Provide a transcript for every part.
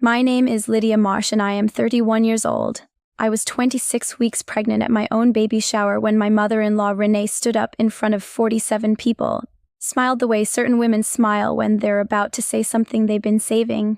My name is Lydia Marsh and I am 31 years old. I was 26 weeks pregnant at my own baby shower when my mother-in-law Renee stood up in front of 47 people, smiled the way certain women smile when they're about to say something they've been saving,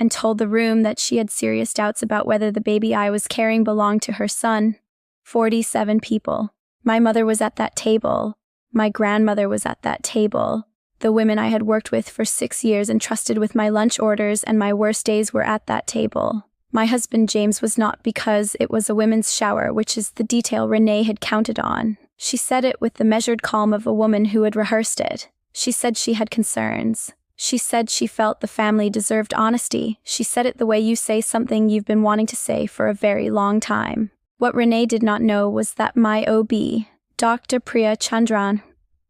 and told the room that she had serious doubts about whether the baby I was carrying belonged to her son. 47 people. My mother was at that table. My grandmother was at that table. The women I had worked with for 6 years and trusted with my lunch orders and my worst days were at that table. My husband James was not, because it was a women's shower, which is the detail Renee had counted on. She said it with the measured calm of a woman who had rehearsed it. She said she had concerns. She said she felt the family deserved honesty. She said it the way you say something you've been wanting to say for a very long time. What Renee did not know was that my OB, Dr. Priya Chandran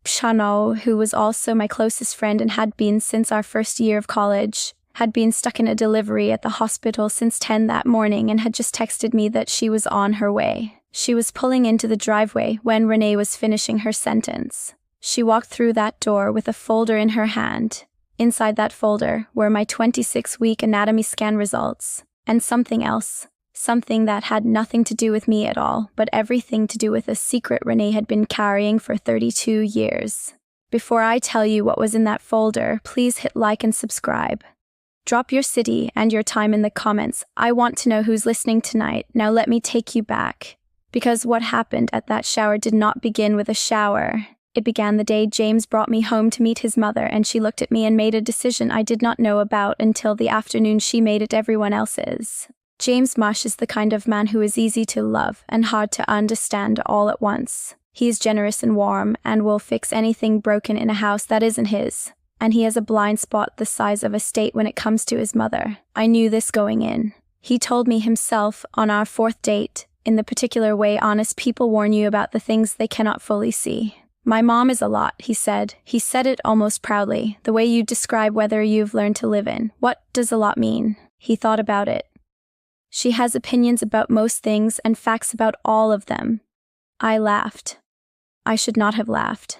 Shano, who was also my closest friend and had been since our first year of college, had been stuck in a delivery at the hospital since 10 that morning and had just texted me that she was on her way. She was pulling into the driveway when Renee was finishing her sentence. She walked through that door with a folder in her hand. Inside that folder were my 26-week anatomy scan results, and something else. Something that had nothing to do with me at all, but everything to do with a secret Renee had been carrying for 32 years. Before I tell you what was in that folder, please hit like and subscribe. Drop your city and your time in the comments. I want to know who's listening tonight. Now let me take you back. Because what happened at that shower did not begin with a shower. It began the day James brought me home to meet his mother, and she looked at me and made a decision I did not know about until the afternoon she made it everyone else's. James Marsh is the kind of man who is easy to love and hard to understand all at once. He is generous and warm and will fix anything broken in a house that isn't his. And he has a blind spot the size of a state when it comes to his mother. I knew this going in. He told me himself on our 4th date, in the particular way honest people warn you about the things they cannot fully see. My mom is a lot, he said. He said it almost proudly, the way you describe whether you've learned to live in. What does a lot mean? He thought about it. She has opinions about most things and facts about all of them. I laughed. I should not have laughed.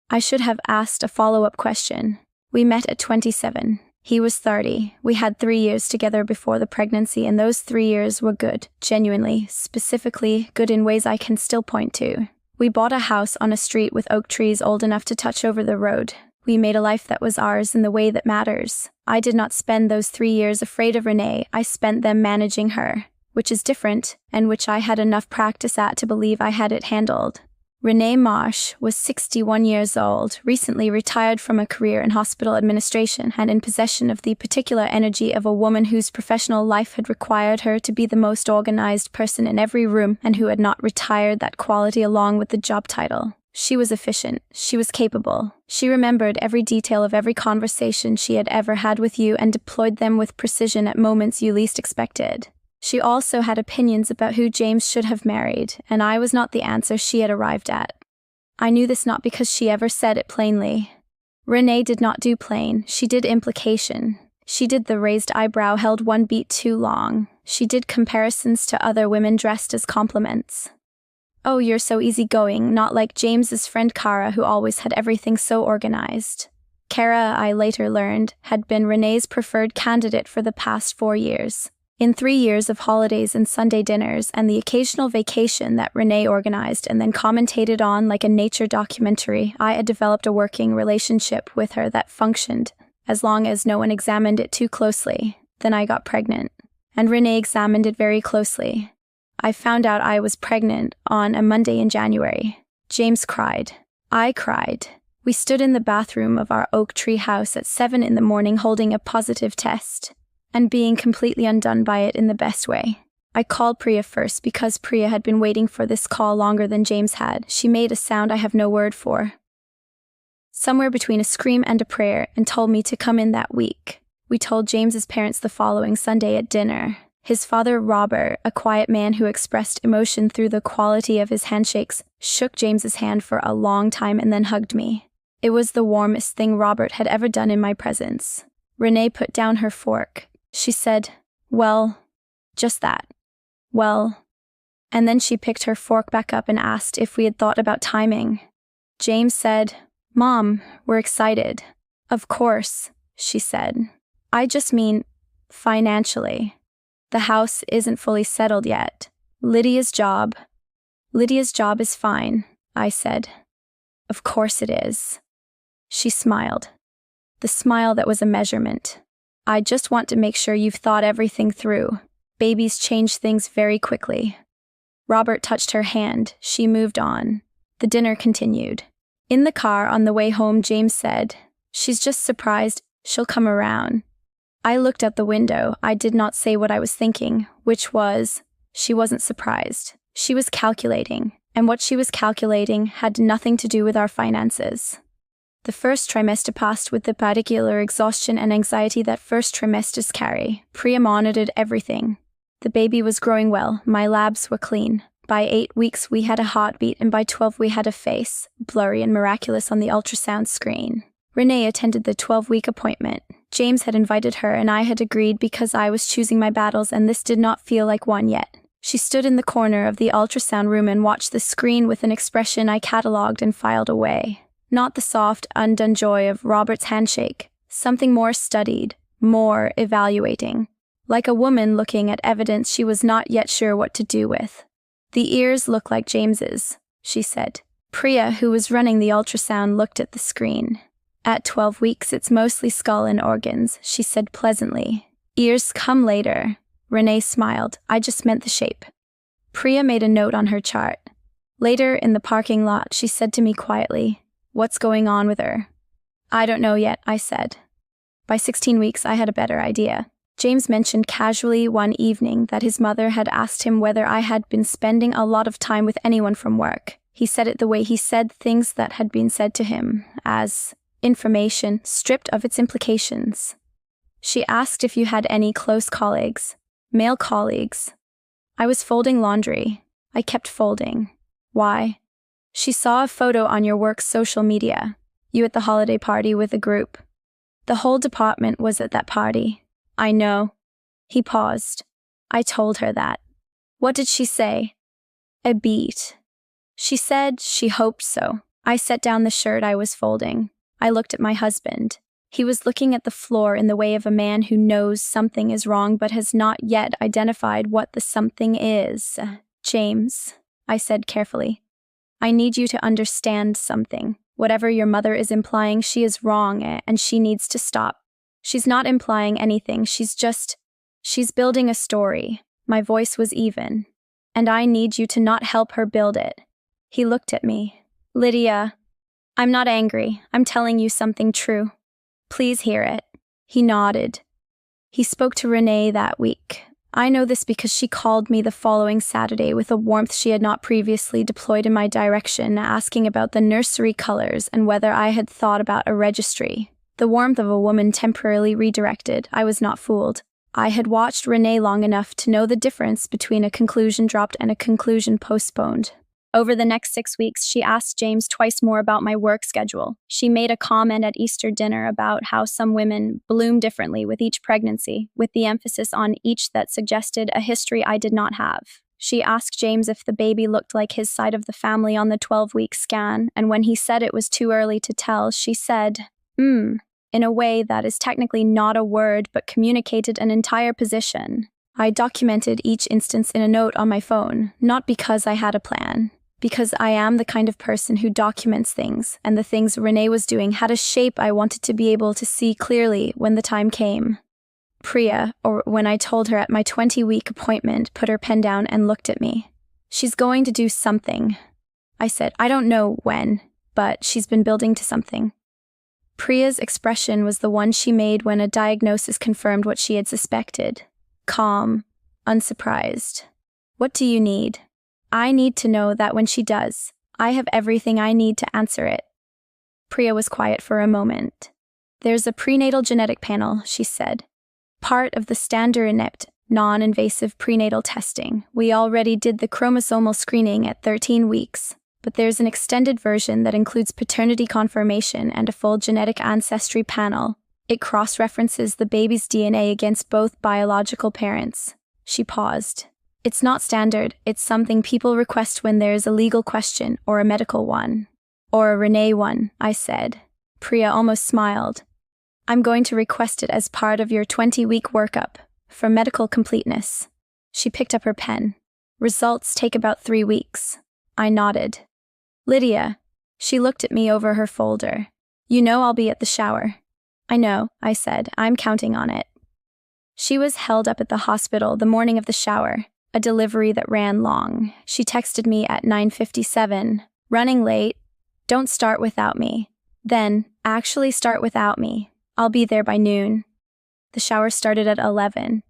I should have asked a follow-up question. We met at 27. He was 30. We had 3 years together before the pregnancy, and those 3 years were good, genuinely, specifically good in ways I can still point to. We bought a house on a street with oak trees old enough to touch over the road. We made a life that was ours in the way that matters. I did not spend those 3 years afraid of Renee. I spent them managing her, which is different, and which I had enough practice at to believe I had it handled. Renee Marsh was 61 years old, recently retired from a career in hospital administration and in possession of the particular energy of a woman whose professional life had required her to be the most organized person in every room and who had not retired that quality along with the job title. She was efficient. She was capable. She remembered every detail of every conversation she had ever had with you and deployed them with precision at moments you least expected. She also had opinions about who James should have married, and I was not the answer she had arrived at. I knew this not because she ever said it plainly. Renee did not do plain. She did implication. She did the raised eyebrow held one beat too long. She did comparisons to other women dressed as compliments. Oh, you're so easygoing, not like James's friend Kara, who always had everything so organized. Kara, I later learned, had been Renee's preferred candidate for the past 4 years. In 3 years of holidays and Sunday dinners and the occasional vacation that Renee organized and then commentated on like a nature documentary, I had developed a working relationship with her that functioned, as long as no one examined it too closely. Then I got pregnant, and Renee examined it very closely. I found out I was pregnant on a Monday in January. James cried. I cried. We stood in the bathroom of our oak tree house at 7 in the morning holding a positive test, and being completely undone by it in the best way. I called Priya first because Priya had been waiting for this call longer than James had. She made a sound I have no word for, somewhere between a scream and a prayer, and told me to come in that week. We told James's parents the following Sunday at dinner. His father, Robert, a quiet man who expressed emotion through the quality of his handshakes, shook James's hand for a long time and then hugged me. It was the warmest thing Robert had ever done in my presence. Renee put down her fork. She said, "Well," just that. "Well." And then she picked her fork back up and asked if we had thought about timing. James said, "Mom, we're excited." "Of course," she said. "I just mean, Financially. The house isn't fully settled yet. Lydia's job is fine, I said. Of course it is. She smiled. The smile that was a measurement. I just want to make sure you've thought everything through. Babies change things very quickly. Robert touched her hand. She moved on. The dinner continued. In the car on the way home, James said, "She's just surprised. She'll come around." I looked out the window. I did not say what I was thinking, which was, she wasn't surprised. She was calculating, and what she was calculating had nothing to do with our finances. The first trimester passed with the particular exhaustion and anxiety that first trimesters carry. Priya monitored everything. The baby was growing well. My labs were clean. By 8 weeks, we had a heartbeat, and by 12, we had a face, blurry and miraculous on the ultrasound screen. Renee attended the 12-week appointment. James had invited her, and I had agreed because I was choosing my battles, and this did not feel like one yet. She stood in the corner of the ultrasound room and watched the screen with an expression I catalogued and filed away. Not the soft, undone joy of Robert's handshake. Something more studied, more evaluating. Like a woman looking at evidence she was not yet sure what to do with. "The ears look like James's," she said. Priya, who was running the ultrasound, looked at the screen. "At 12 weeks, it's mostly skull and organs," she said pleasantly. "Ears come later." Renee smiled. "I just meant the shape." Priya made a note on her chart. Later, in the parking lot, she said to me quietly, "What's going on with her?" "I don't know yet," I said. By 16 weeks, I had a better idea. James mentioned casually one evening that his mother had asked him whether I had been spending a lot of time with anyone from work. He said it the way he said things that had been said to him, as information stripped of its implications. She asked if you had any close colleagues, male colleagues. I was folding laundry. I kept folding. Why? She saw a photo on your work's social media. You at the holiday party with a group. The whole department was at that party. I know. He paused. I told her that. What did she say? A beat. She said she hoped so. I set down the shirt I was folding. I looked at my husband. He was looking at the floor in the way of a man who knows something is wrong but has not yet identified what the something is. "James," I said carefully, "I need you to understand something. Whatever your mother is implying, she is wrong and she needs to stop. She's not implying anything, she's building a story." My voice was even. "And I need you to not help her build it." He looked at me. "Lydia, I'm not angry. I'm telling you something true. Please hear it." He nodded. He spoke to Renee that week. I know this because she called me the following Saturday with a warmth she had not previously deployed in my direction, asking about the nursery colors and whether I had thought about a registry. The warmth of a woman temporarily redirected. I was not fooled. I had watched Renee long enough to know the difference between a conclusion dropped and a conclusion postponed. Over the next 6 weeks, she asked James twice more about my work schedule. She made a comment at Easter dinner about how some women bloom differently with each pregnancy, with the emphasis on each that suggested a history I did not have. She asked James if the baby looked like his side of the family on the 12-week scan, and when he said it was too early to tell, she said, in a way that is technically not a word but communicated an entire position. I documented each instance in a note on my phone, not because I had a plan. Because I am the kind of person who documents things, and the things Renee was doing had a shape I wanted to be able to see clearly when the time came. Priya, or when I told her at my 20-week appointment, put her pen down and looked at me. "She's going to do something." I said, "I don't know when, but she's been building to something." Priya's expression was the one she made when a diagnosis confirmed what she had suspected. Calm, unsurprised. "What do you need?" "I need to know that when she does, I have everything I need to answer it." Priya was quiet for a moment. "There's a prenatal genetic panel," she said. "Part of the standard non-invasive prenatal testing. We already did the chromosomal screening at 13 weeks, but there's an extended version that includes paternity confirmation and a full genetic ancestry panel. It cross-references the baby's DNA against both biological parents." She paused. "It's not standard, it's something people request when there's a legal question or a medical one." "Or a Renee one," I said. Priya almost smiled. I'm going to request it as part of your 20-week workup for medical completeness. She picked up her pen. Results take about 3 weeks. I nodded. Lydia. She looked at me over her folder. You know I'll be at the shower. I know, I said. I'm counting on it. She was held up at the hospital the morning of the shower, a delivery that ran long. She texted me at 9:57, running late. Don't start without me. Then, actually start without me. I'll be there by noon. The shower started at 11.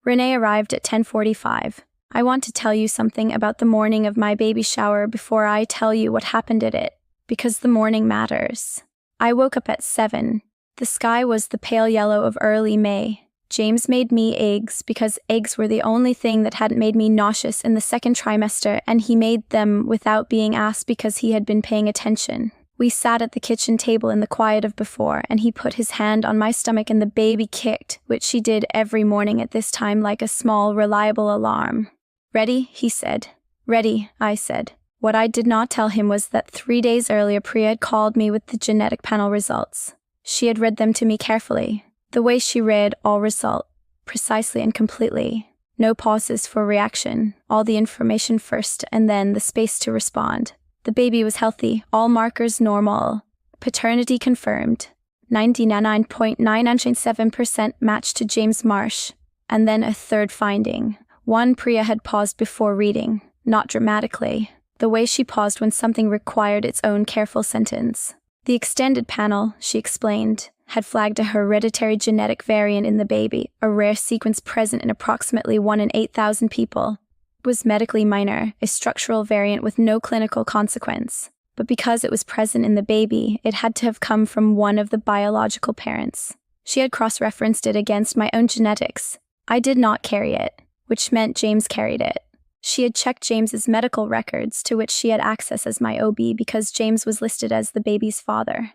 Renee arrived at 10:45. I want to tell you something about the morning of my baby shower before I tell you what happened at it, because the morning matters. I woke up at 7. The sky was the pale yellow of early May. James made me eggs because eggs were the only thing that hadn't made me nauseous in the second trimester, and he made them without being asked because he had been paying attention. We sat at the kitchen table in the quiet of before, and he put his hand on my stomach and the baby kicked, which she did every morning at this time like a small, reliable alarm. Ready? He said. Ready, I said. What I did not tell him was that 3 days earlier Priya had called me with the genetic panel results. She had read them to me carefully. The way she read all result, precisely and completely. No pauses for reaction, all the information first and then the space to respond. The baby was healthy, all markers normal. Paternity confirmed. 99.997% matched to James Marsh. And then a third finding. One Priya had paused before reading, not dramatically. The way she paused when something required its own careful sentence. The extended panel, she explained, had flagged a hereditary genetic variant in the baby, a rare sequence present in approximately 1 in 8,000 people. It was medically minor, a structural variant with no clinical consequence. But because it was present in the baby, it had to have come from one of the biological parents. She had cross-referenced it against my own genetics. I did not carry it, which meant James carried it. She had checked James's medical records, to which she had access as my OB because James was listed as the baby's father.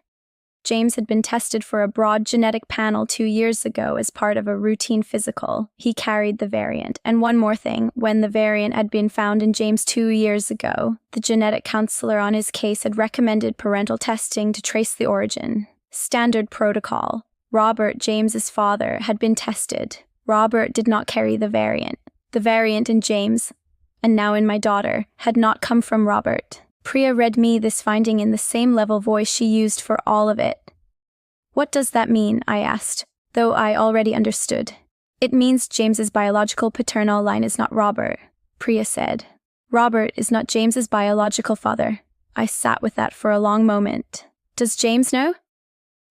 James had been tested for a broad genetic panel 2 years ago as part of a routine physical. He carried the variant. And one more thing, when the variant had been found in James 2 years ago, the genetic counselor on his case had recommended parental testing to trace the origin. Standard protocol. Robert, James's father, had been tested. Robert did not carry the variant. The variant in James, and now in my daughter, had not come from Robert. Priya read me this finding in the same level voice she used for all of it. What does that mean? I asked, though I already understood. It means James's biological paternal line is not Robert, Priya said. Robert is not James's biological father. I sat with that for a long moment. Does James know?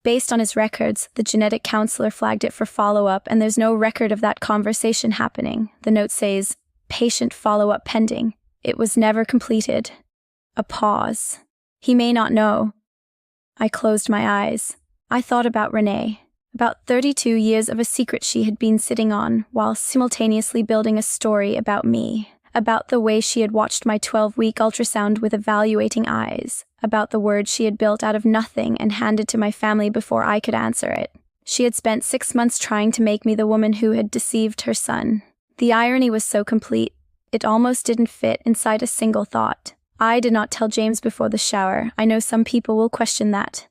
Based on his records, the genetic counselor flagged it for follow-up, and there's no record of that conversation happening. The note says, patient follow-up pending. It was never completed. A pause. He may not know. I closed my eyes. I thought about Renee. About 32 years of a secret she had been sitting on, while simultaneously building a story about me. About the way she had watched my 12-week ultrasound with evaluating eyes. About the word she had built out of nothing and handed to my family before I could answer it. She had spent 6 months trying to make me the woman who had deceived her son. The irony was so complete, it almost didn't fit inside a single thought. I did not tell James before the shower. I know some people will question that.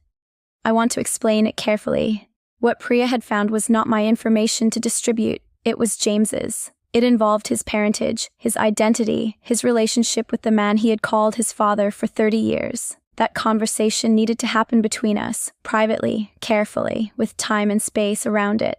I want to explain it carefully. What Priya had found was not my information to distribute. It was James's. It involved his parentage, his identity, his relationship with the man he had called his father for 30 years. That conversation needed to happen between us, privately, carefully, with time and space around it.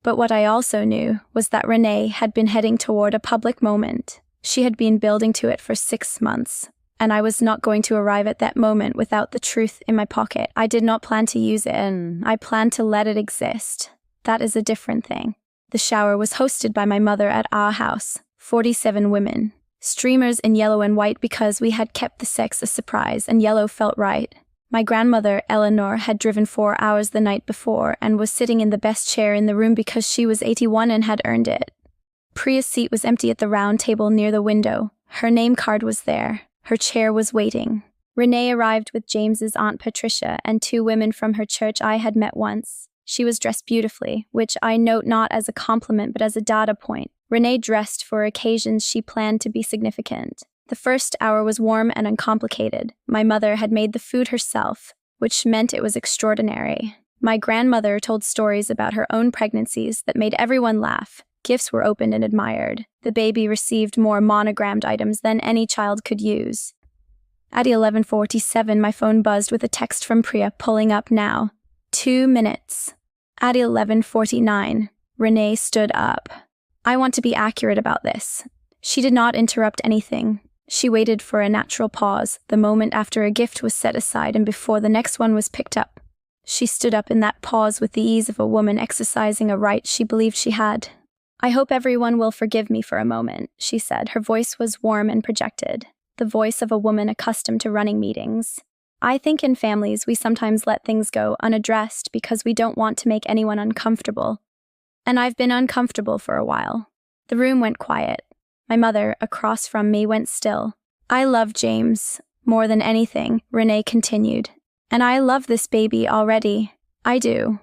But what I also knew was that Renee had been heading toward a public moment. She had been building to it for 6 months, and I was not going to arrive at that moment without the truth in my pocket. I did not plan to use it, and I planned to let it exist. That is a different thing. The shower was hosted by my mother at our house, 47 women. Streamers in yellow and white because we had kept the sex a surprise, and yellow felt right. My grandmother, Eleanor, had driven 4 hours the night before and was sitting in the best chair in the room because she was 81 and had earned it. Priya's seat was empty at the round table near the window. Her name card was there. Her chair was waiting. Renee arrived with James's Aunt Patricia and 2 women from her church I had met once. She was dressed beautifully, which I note not as a compliment but as a data point. Renee dressed for occasions she planned to be significant. The first hour was warm and uncomplicated. My mother had made the food herself, which meant it was extraordinary. My grandmother told stories about her own pregnancies that made everyone laugh. Gifts were opened and admired. The baby received more monogrammed items than any child could use. At 11:47, my phone buzzed with a text from Priya, pulling up now. 2 minutes. At 11:49, Renee stood up. I want to be accurate about this. She did not interrupt anything. She waited for a natural pause, the moment after a gift was set aside and before the next one was picked up. She stood up in that pause with the ease of a woman exercising a right she believed she had. I hope everyone will forgive me for a moment, she said. Her voice was warm and projected, the voice of a woman accustomed to running meetings. I think in families we sometimes let things go unaddressed because we don't want to make anyone uncomfortable. And I've been uncomfortable for a while. The room went quiet. My mother, across from me, went still. I love James more than anything, Renee continued. And I love this baby already. I do.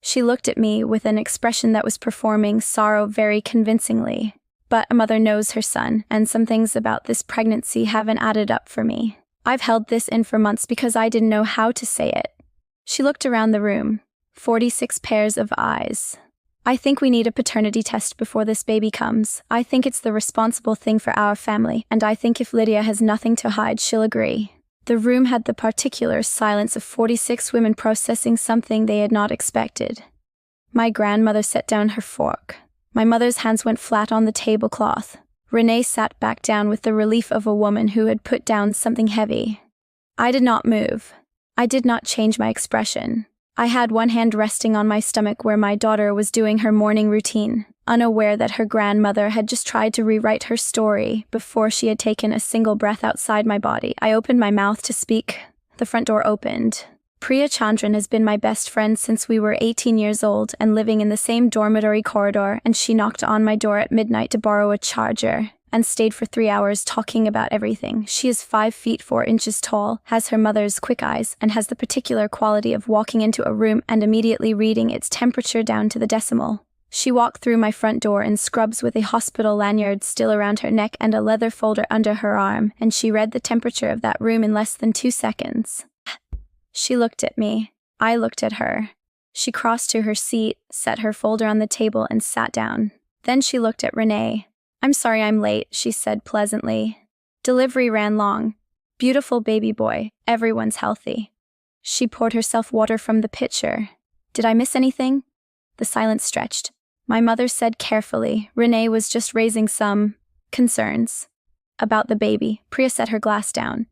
She looked at me with an expression that was performing sorrow very convincingly. But a mother knows her son, and some things about this pregnancy haven't added up for me. I've held this in for months because I didn't know how to say it. She looked around the room. 46 pairs of eyes. I think we need a paternity test before this baby comes. I think it's the responsible thing for our family, and I think if Lydia has nothing to hide, she'll agree. The room had the particular silence of 46 women processing something they had not expected. My grandmother set down her fork. My mother's hands went flat on the tablecloth. Renee sat back down with the relief of a woman who had put down something heavy. I did not move. I did not change my expression. I had one hand resting on my stomach where my daughter was doing her morning routine, unaware that her grandmother had just tried to rewrite her story before she had taken a single breath outside my body. I opened my mouth to speak. The front door opened. Priya Chandran has been my best friend since we were 18 years old and living in the same dormitory corridor, and she knocked on my door at midnight to borrow a charger and stayed for 3 hours talking about everything. She is 5 feet 4 inches tall, has her mother's quick eyes, and has the particular quality of walking into a room and immediately reading its temperature down to the decimal. She walked through my front door in scrubs with a hospital lanyard still around her neck and a leather folder under her arm, and she read the temperature of that room in less than 2 seconds. She looked at me. I looked at her. She crossed to her seat, set her folder on the table, and sat down. Then she looked at Renee. I'm sorry I'm late, she said pleasantly. Delivery ran long. Beautiful baby boy. Everyone's healthy. She poured herself water from the pitcher. Did I miss anything? The silence stretched. My mother said carefully, Renee was just raising some concerns about the baby. Priya set her glass down.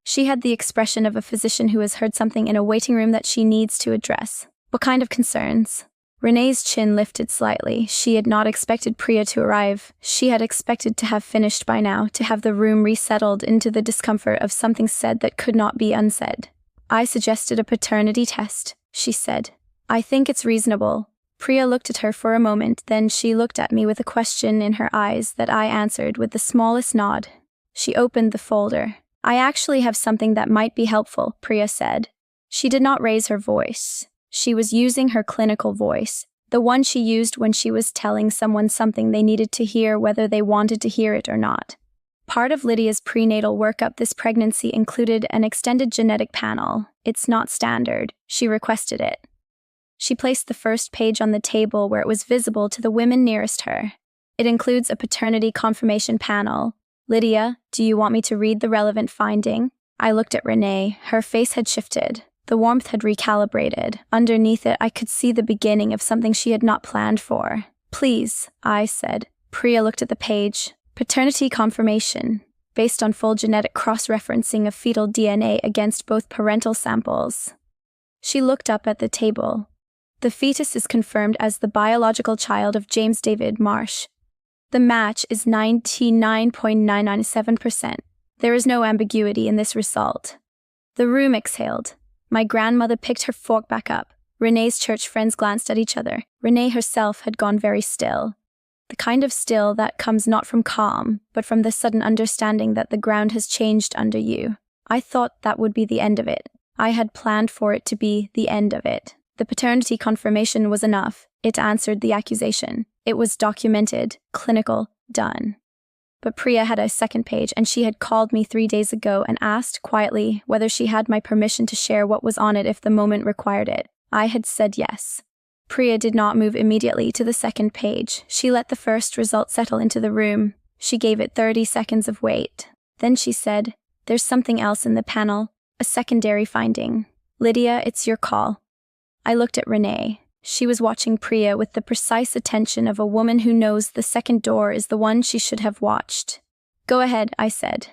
She had the expression of a physician who has heard something in a waiting room that she needs to address. What kind of concerns? Renee's chin lifted slightly. She had not expected Priya to arrive. She had expected to have finished by now, to have the room resettled into the discomfort of something said that could not be unsaid. I suggested a paternity test, she said. I think it's reasonable. Priya looked at her for a moment, then she looked at me with a question in her eyes that I answered with the smallest nod. She opened the folder. I actually have something that might be helpful, Priya said. She did not raise her voice. She was using her clinical voice, the one she used when she was telling someone something they needed to hear whether they wanted to hear it or not. Part of Lydia's prenatal workup this pregnancy included an extended genetic panel. It's not standard. She requested it. She placed the first page on the table where it was visible to the women nearest her. It includes a paternity confirmation panel. Lydia, do you want me to read the relevant finding? I looked at Renee. Her face had shifted. The warmth had recalibrated. Underneath it, I could see the beginning of something she had not planned for. Please, I said. Priya looked at the page. Paternity confirmation, based on full genetic cross-referencing of fetal DNA against both parental samples. She looked up at the table. The fetus is confirmed as the biological child of James David Marsh. The match is 99.997%. There is no ambiguity in this result. The room exhaled. My grandmother picked her fork back up. Renee's church friends glanced at each other. Renee herself had gone very still. The kind of still that comes not from calm, but from the sudden understanding that the ground has changed under you. I thought that would be the end of it. I had planned for it to be the end of it. The paternity confirmation was enough. It answered the accusation. It was documented, clinical, done. But Priya had a second page, and she had called me 3 days ago and asked quietly whether she had my permission to share what was on it if the moment required it. I had said yes. Priya did not move immediately to the second page. She let the first result settle into the room. She gave it 30 seconds of wait. Then she said, "There's something else in the panel, a secondary finding. Lydia, it's your call." I looked at Renee. She was watching Priya with the precise attention of a woman who knows the second door is the one she should have watched. "Go ahead," I said.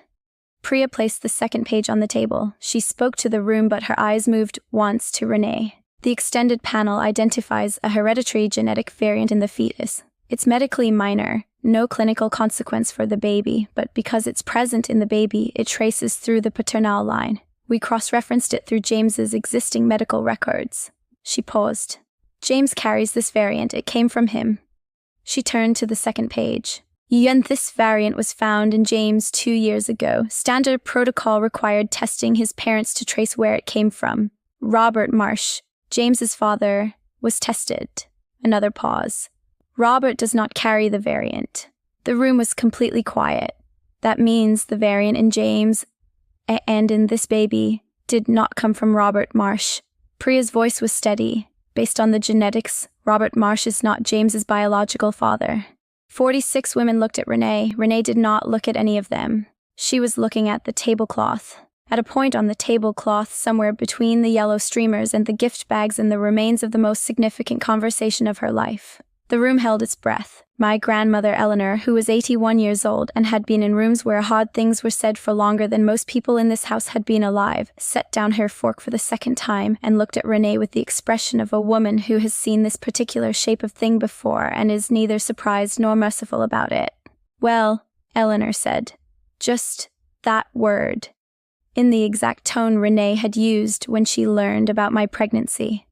Priya placed the second page on the table. She spoke to the room, but her eyes moved once to Renee. The extended panel identifies a hereditary genetic variant in the fetus. It's medically minor, no clinical consequence for the baby, but because it's present in the baby, it traces through the paternal line. We cross-referenced it through James's existing medical records. She paused. "James carries this variant. It came from him." She turned to the second page. "And this variant was found in James 2 years ago. Standard protocol required testing his parents to trace where it came from. Robert Marsh, James's father, was tested." Another pause. "Robert does not carry the variant." The room was completely quiet. That means the variant in James and in this baby did not come from Robert Marsh. Priya's voice was steady. Based on the genetics, Robert Marsh is not James's biological father. 46 women looked at Renee. Renee did not look at any of them. She was looking at the tablecloth. At a point on the tablecloth, somewhere between the yellow streamers and the gift bags and the remains of the most significant conversation of her life. The room held its breath. My grandmother Eleanor, who was 81 years old and had been in rooms where hard things were said for longer than most people in this house had been alive, set down her fork for the second time and looked at Renee with the expression of a woman who has seen this particular shape of thing before and is neither surprised nor merciful about it. "Well," Eleanor said, "just that word," in the exact tone Renee had used when she learned about my pregnancy.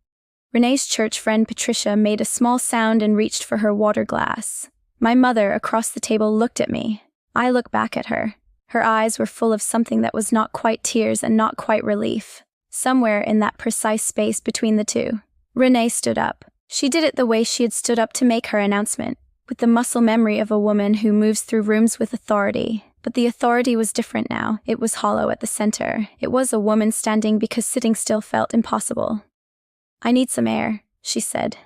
Renee's church friend Patricia made a small sound and reached for her water glass. My mother, across the table, looked at me. I looked back at her. Her eyes were full of something that was not quite tears and not quite relief. Somewhere in that precise space between the two. Renee stood up. She did it the way she had stood up to make her announcement, with the muscle memory of a woman who moves through rooms with authority. But the authority was different now. It was hollow at the center. It was a woman standing because sitting still felt impossible. "I need some air," she said.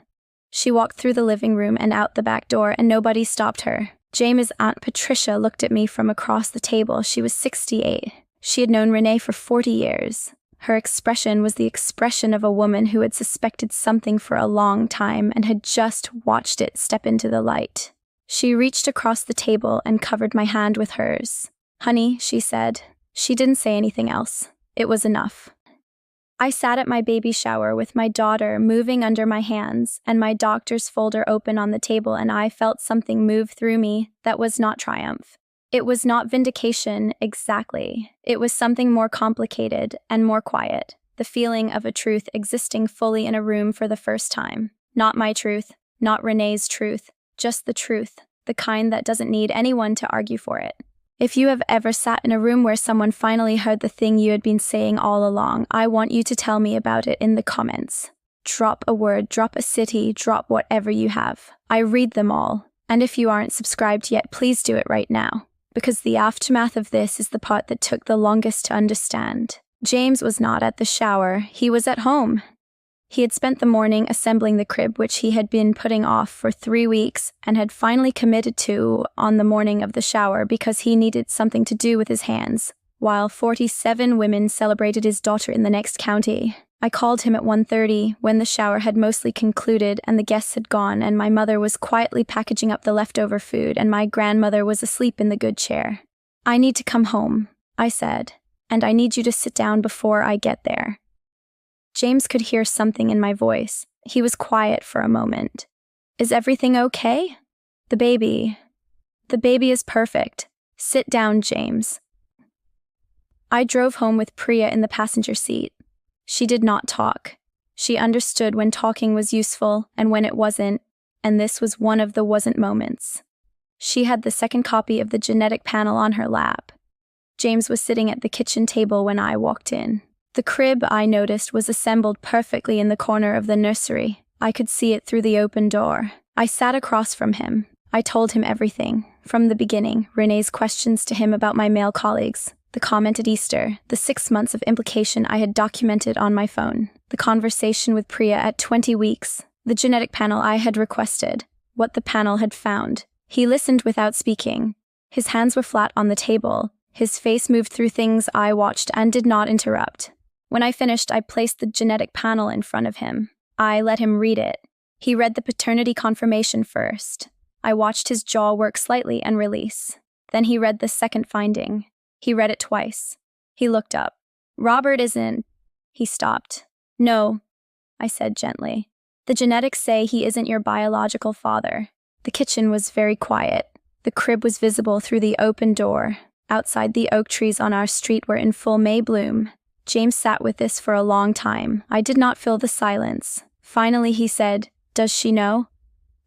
She walked through the living room and out the back door, and nobody stopped her. James' Aunt Patricia looked at me from across the table. She was 68. She had known Renee for 40 years. Her expression was the expression of a woman who had suspected something for a long time and had just watched it step into the light. She reached across the table and covered my hand with hers. "Honey," she said. She didn't say anything else. It was enough. I sat at my baby shower with my daughter moving under my hands and my doctor's folder open on the table, and I felt something move through me that was not triumph. It was not vindication exactly. It was something more complicated and more quiet. The feeling of a truth existing fully in a room for the first time. Not my truth, not Renee's truth, just the truth, the kind that doesn't need anyone to argue for it. If you have ever sat in a room where someone finally heard the thing you had been saying all along, I want you to tell me about it in the comments. Drop a word, drop a city, drop whatever you have. I read them all. And if you aren't subscribed yet, please do it right now. Because the aftermath of this is the part that took the longest to understand. James was not at the shower. He was at home. He had spent the morning assembling the crib, which he had been putting off for 3 weeks and had finally committed to on the morning of the shower because he needed something to do with his hands, while 47 women celebrated his daughter in the next county. I called him at 1:30 when the shower had mostly concluded and the guests had gone, and my mother was quietly packaging up the leftover food and my grandmother was asleep in the good chair. "I need to come home," I said, "and I need you to sit down before I get there." James could hear something in my voice. He was quiet for a moment. "Is everything okay?" The baby is perfect. Sit down, James." I drove home with Priya in the passenger seat. She did not talk. She understood when talking was useful and when it wasn't, and this was one of the wasn't moments. She had the second copy of the genetic panel on her lap. James was sitting at the kitchen table when I walked in. The crib, I noticed, was assembled perfectly in the corner of the nursery. I could see it through the open door. I sat across from him. I told him everything, from the beginning, Renee's questions to him about my male colleagues, the comment at Easter, the 6 months of implication I had documented on my phone, the conversation with Priya at 20 weeks, the genetic panel I had requested, what the panel had found. He listened without speaking. His hands were flat on the table. His face moved through things I watched and did not interrupt. When I finished, I placed the genetic panel in front of him. I let him read it. He read the paternity confirmation first. I watched his jaw work slightly and release. Then he read the second finding. He read it twice. He looked up. Robert isn't... He stopped. No, I said gently. The genetics say he isn't your biological father. The kitchen was very quiet. The crib was visible through the open door. Outside, the oak trees on our street were in full May bloom. James sat with this for a long time. I did not fill the silence. Finally, he said, "Does she know?"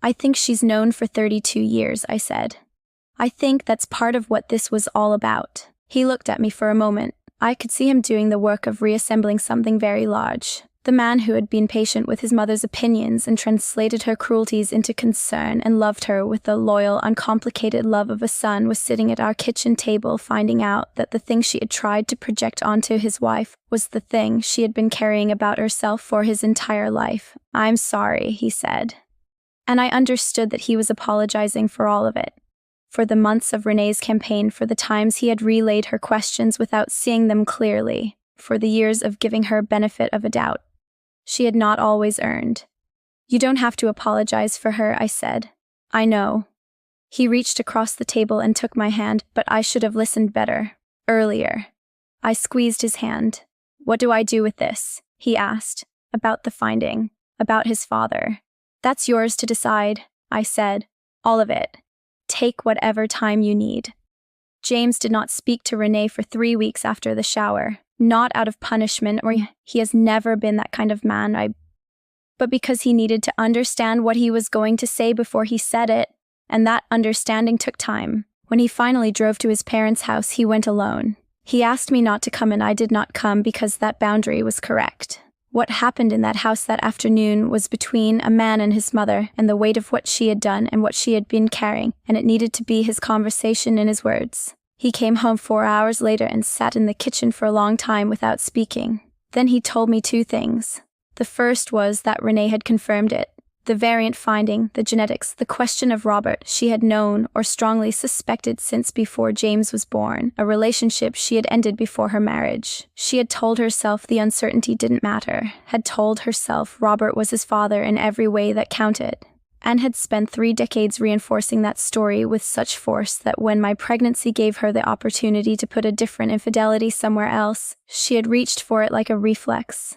"I think she's known for 32 years, I said. "I think that's part of what this was all about." He looked at me for a moment. I could see him doing the work of reassembling something very large. The man who had been patient with his mother's opinions and translated her cruelties into concern and loved her with the loyal, uncomplicated love of a son was sitting at our kitchen table, finding out that the thing she had tried to project onto his wife was the thing she had been carrying about herself for his entire life. "I'm sorry," he said. And I understood that he was apologizing for all of it. For the months of Renee's campaign, for the times he had relayed her questions without seeing them clearly, for the years of giving her benefit of a doubt she had not always earned. "You don't have to apologize for her," I said. "I know." He reached across the table and took my hand, but I should have listened better. Earlier. I squeezed his hand. "What do I do with this?" he asked. "About the finding. About his father." "That's yours to decide," I said. "All of it. Take whatever time you need." James did not speak to Renee for 3 weeks after the shower. Not out of punishment, or he has never been that kind of man, but because he needed to understand what he was going to say before he said it, and that understanding took time. When he finally drove to his parents' house, he went alone. He asked me not to come, and I did not come because that boundary was correct. What happened in that house that afternoon was between a man and his mother, and the weight of what she had done and what she had been carrying, and it needed to be his conversation and his words. He came home 4 hours later and sat in the kitchen for a long time without speaking. Then he told me 2 things. The first was that Renee had confirmed it. The variant finding, the genetics, the question of Robert she had known or strongly suspected since before James was born, a relationship she had ended before her marriage. She had told herself the uncertainty didn't matter, had told herself Robert was his father in every way that counted, and had spent 3 decades reinforcing that story with such force that when my pregnancy gave her the opportunity to put a different infidelity somewhere else, she had reached for it like a reflex.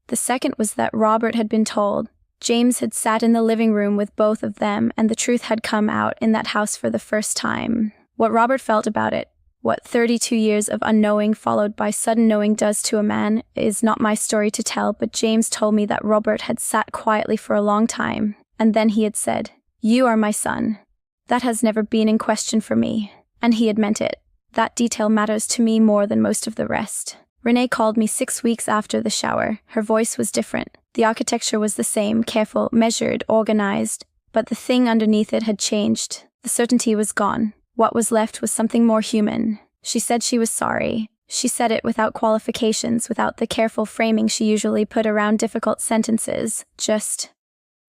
The second was that Robert had been told. James had sat in the living room with both of them, and the truth had come out in that house for the first time. What Robert felt about it, what 32 years of unknowing followed by sudden knowing does to a man, is not my story to tell, but James told me that Robert had sat quietly for a long time. And then he had said, "You are my son." That has never been in question for me. And he had meant it. That detail matters to me more than most of the rest. Renee called me 6 weeks after the shower. Her voice was different. The architecture was the same, careful, measured, organized. But the thing underneath it had changed. The certainty was gone. What was left was something more human. She said she was sorry. She said it without qualifications, without the careful framing she usually put around difficult sentences. Just...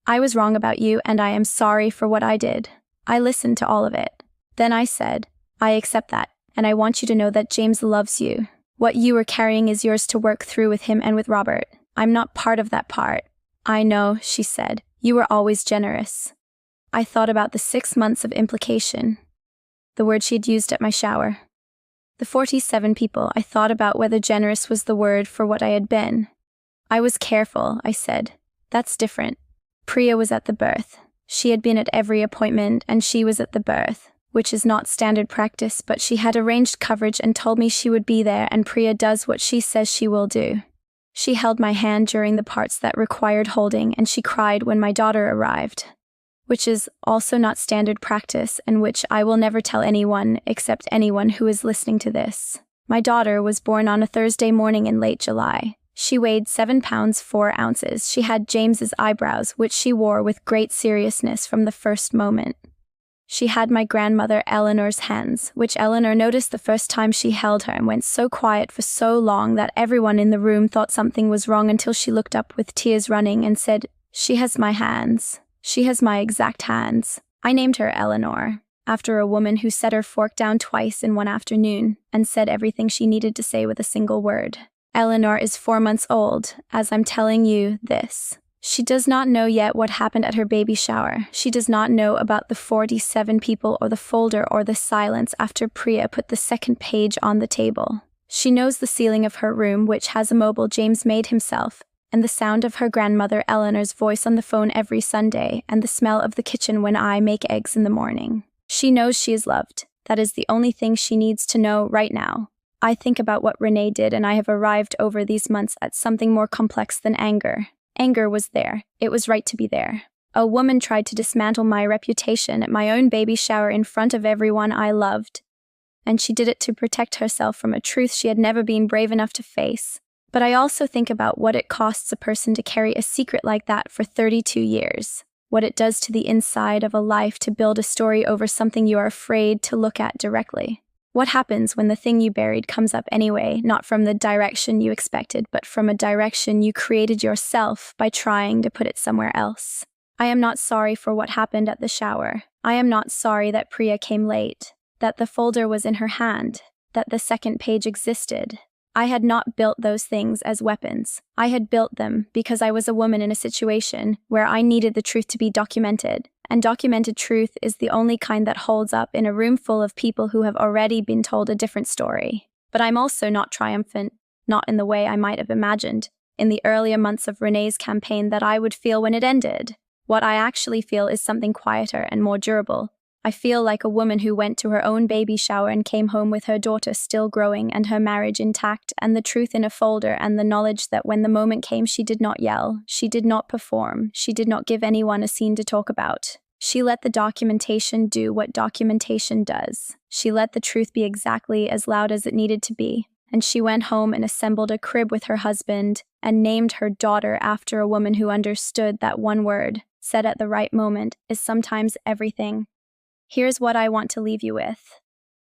"I was wrong about you, and I am sorry for what I did." I listened to all of it. Then I said, "I accept that, and I want you to know that James loves you. What you are carrying is yours to work through with him and with Robert. I'm not part of that part." "I know," she said. "You were always generous." I thought about the 6 months of implication, the word she had used at my shower. The 47 people. I thought about whether generous was the word for what I had been. "I was careful," I said. "That's different. Priya was at the birth. She had been at every appointment, and she was at the birth, which is not standard practice, but she had arranged coverage and told me she would be there, and Priya does what she says she will do. She held my hand during the parts that required holding, and she cried when my daughter arrived, which is also not standard practice, and which I will never tell anyone except anyone who is listening to this. My daughter was born on a Thursday morning in late July. She weighed 7 pounds 4 ounces. She had James's eyebrows, which she wore with great seriousness from the first moment. She had my grandmother Eleanor's hands, which Eleanor noticed the first time she held her and went so quiet for so long that everyone in the room thought something was wrong until she looked up with tears running and said, "She has my hands. She has my exact hands." I named her Eleanor, after a woman who set her fork down twice in one afternoon and said everything she needed to say with a single word. Eleanor is 4 months old, as I'm telling you this. She does not know yet what happened at her baby shower. She does not know about the 47 people or the folder or the silence after Priya put the second page on the table. She knows the ceiling of her room, which has a mobile James made himself, and the sound of her grandmother Eleanor's voice on the phone every Sunday, and the smell of the kitchen when I make eggs in the morning. She knows she is loved. That is the only thing she needs to know right now. I think about what Renee did, and I have arrived over these months at something more complex than anger. Anger was there. It was right to be there. A woman tried to dismantle my reputation at my own baby shower in front of everyone I loved. And she did it to protect herself from a truth she had never been brave enough to face. But I also think about what it costs a person to carry a secret like that for 32 years. What it does to the inside of a life to build a story over something you are afraid to look at directly. What happens when the thing you buried comes up anyway, not from the direction you expected, but from a direction you created yourself by trying to put it somewhere else? I am not sorry for what happened at the shower. I am not sorry that Priya came late, that the folder was in her hand, that the second page existed. I had not built those things as weapons. I had built them because I was a woman in a situation where I needed the truth to be documented. And documented truth is the only kind that holds up in a room full of people who have already been told a different story. But I'm also not triumphant, not in the way I might have imagined, in the earlier months of Renee's campaign that I would feel when it ended. What I actually feel is something quieter and more durable. I feel like a woman who went to her own baby shower and came home with her daughter still growing and her marriage intact and the truth in a folder and the knowledge that when the moment came she did not yell, she did not perform, she did not give anyone a scene to talk about. She let the documentation do what documentation does. She let the truth be exactly as loud as it needed to be. And she went home and assembled a crib with her husband and named her daughter after a woman who understood that one word, said at the right moment, is sometimes everything. Here's what I want to leave you with,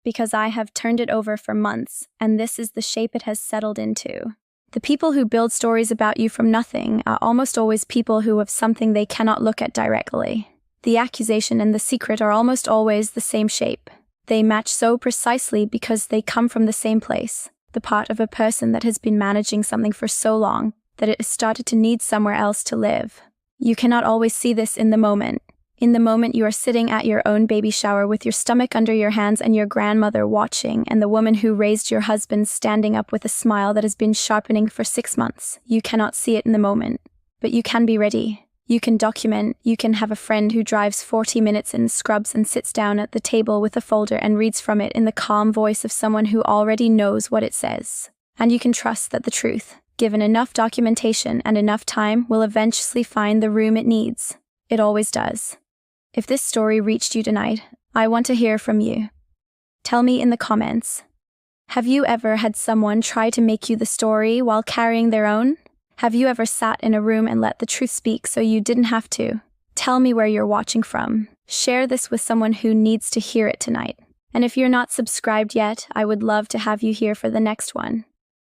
because I have turned it over for months, and this is the shape it has settled into. The people who build stories about you from nothing are almost always people who have something they cannot look at directly. The accusation and the secret are almost always the same shape. They match so precisely because they come from the same place, the part of a person that has been managing something for so long that it has started to need somewhere else to live. You cannot always see this in the moment. In the moment you are sitting at your own baby shower with your stomach under your hands and your grandmother watching and the woman who raised your husband standing up with a smile that has been sharpening for 6 months. You cannot see it in the moment, but you can be ready. You can document, you can have a friend who drives 40 minutes in scrubs and sits down at the table with a folder and reads from it in the calm voice of someone who already knows what it says. And you can trust that the truth, given enough documentation and enough time, will eventually find the room it needs. It always does. If this story reached you tonight, I want to hear from you. Tell me in the comments. Have you ever had someone try to make you the story while carrying their own? Have you ever sat in a room and let the truth speak so you didn't have to? Tell me where you're watching from. Share this with someone who needs to hear it tonight. And if you're not subscribed yet, I would love to have you here for the next one.